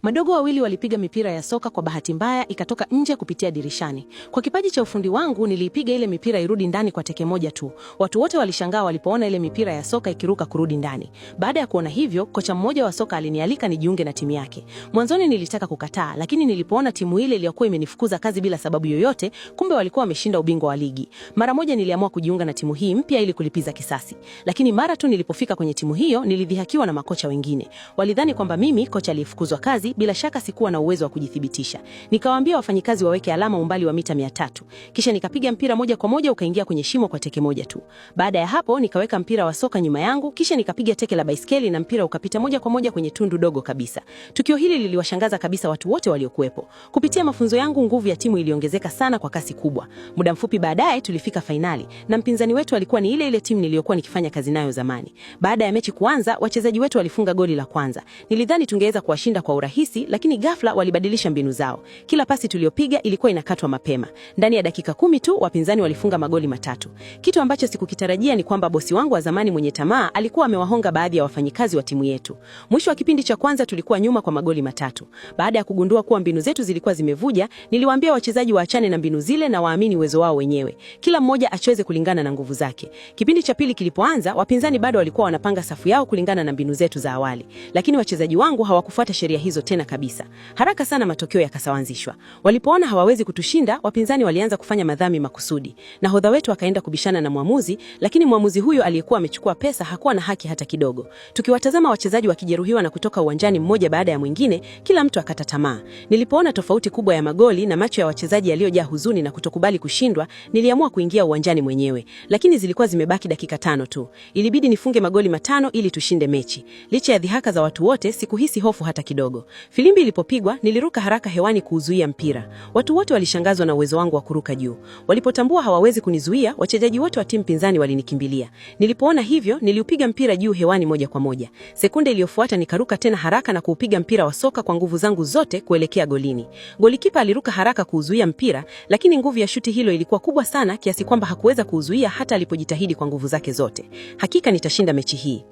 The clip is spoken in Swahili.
Madogo wawili walipiga mipira ya soka, kwa bahati mbaya ikatoka nje kupitia dirishani. Kwa kipaji cha ufundi wangu niliipiga ile mipira irudi ndani kwa teke moja tu. Watu wote walishangaa walipoona ile mipira ya soka ikiruka kurudi ndani. Baada ya kuona hivyo, kocha mmoja wa soka alinialika nijiunge na timu yake. Mwanzoni nilitaka kukataa, lakini nilipoona timu ile iliyokuwa imenifukuza kazi bila sababu yoyote, kumbe walikuwa wameshinda ubingwa wa ligi. Mara moja niliamua kujiunga na timu hii mpya ili kulipiza kisasi. Lakini mara tu nilipofika kwenye timu hiyo, nilidhihakiwa na makocha wengine. Walidhani kwamba mimi, kocha aliyefukuzwa kazi, bila shaka sikuwa na uwezo wa kujithibitisha. Nikawaambia wafanyikazi waweke alama umbali wa mita 300. Kisha nikapiga mpira moja kwa moja ukaingia kwenye shimo kwa teke moja tu. Baada ya hapo nikaweka mpira wa soka nyuma yangu, kisha nikapiga teke la baiskeli na mpira ukapita moja kwa moja kwenye tundu dogo kabisa. Tukio hili liliwashangaza kabisa watu wote waliokuwepo. Kupitia mafunzo yangu, nguvu ya timu iliongezeka sana kwa kasi kubwa. Muda mfupi baadaye tulifika fainali na mpinzani wetu alikuwa ni ile timu niliyokuwa nikifanya kazi nayo zamani. Baada ya mechi kuanza, wachezaji wetu walifunga goli la kwanza. Nilidhani tungeweza kuwashinda kwa urahisi, lakini ghafla walibadilisha mbinu zao. Kila pasi tuliyopiga ilikuwa inakatwa mapema. Ndani ya dakika 10 tu wapinzani walifunga magoli 3. Kitu ambacho sikukitarajia ni kwamba bosi wangu wa zamani mwenye tamaa alikuwa amewahonga baadhi ya wafanyikazi wa timu yetu. Mwisho wa kipindi cha kwanza tulikuwa nyuma kwa magoli 3. Baada ya kugundua kuwa mbinu zetu zilikuwa zimevuja, niliwaambia wachezaji waachane na mbinu zile na waamini uwezo wao wenyewe. Kila mmoja acheze kulingana na nguvu zake. Kipindi cha pili kilipoanza, wapinzani bado walikuwa wanapanga safu yao kulingana na mbinu zetu za awali, lakini wachezaji wangu hawakufuata sheria hizo tena kabisa. Haraka sana matokeo yakasawanzishwa. Walipoona hawawezi kutushinda, wapinzani walianza kufanya madhambi makusudi. Nahodha wetu akaenda kubishana na mwamuzi, lakini mwamuzi huyo aliyekuwa amechukua pesa hakuwa na haki hata kidogo. Tukiwatazama wachezaji wakijeruhiwa na kutoka uwanjani mmoja baada ya mwingine, kila mtu akata tamaa. Nilipoona tofauti kubwa ya magoli na macho ya wachezaji yaliyojaa huzuni na kutokubali kushindwa, niliamua kuingia uwanjani mwenyewe. Lakini zilikuwa zimebaki dakika 5 tu. Ilibidi nifunge magoli 5 ili tushinde mechi. Licha ya dhihaka za watu wote, sikuhisi hofu hata kidogo. Filimbi ilipopigwa, niliruka haraka hewani kuuzuia mpira. Watu wote walishangazwa na uwezo wangu wa kuruka juu. Walipotambua hawawezi kunizuia, wachezaji wote wa timu pinzani walinikimbilia. Nilipoona hivyo, niliupiga mpira juu hewani moja kwa moja. Sekunde iliyofuata nikaruka tena haraka na kuupiga mpira wa soka kwa nguvu zangu zote kuelekea golini. Golikipa aliruka haraka kuuzuia mpira, lakini nguvu ya shuti hilo ilikuwa kubwa sana kiasi kwamba hakuweza kuuzuia hata alipojitahidi kwa nguvu zake zote. Hakika nitashinda mechi hii.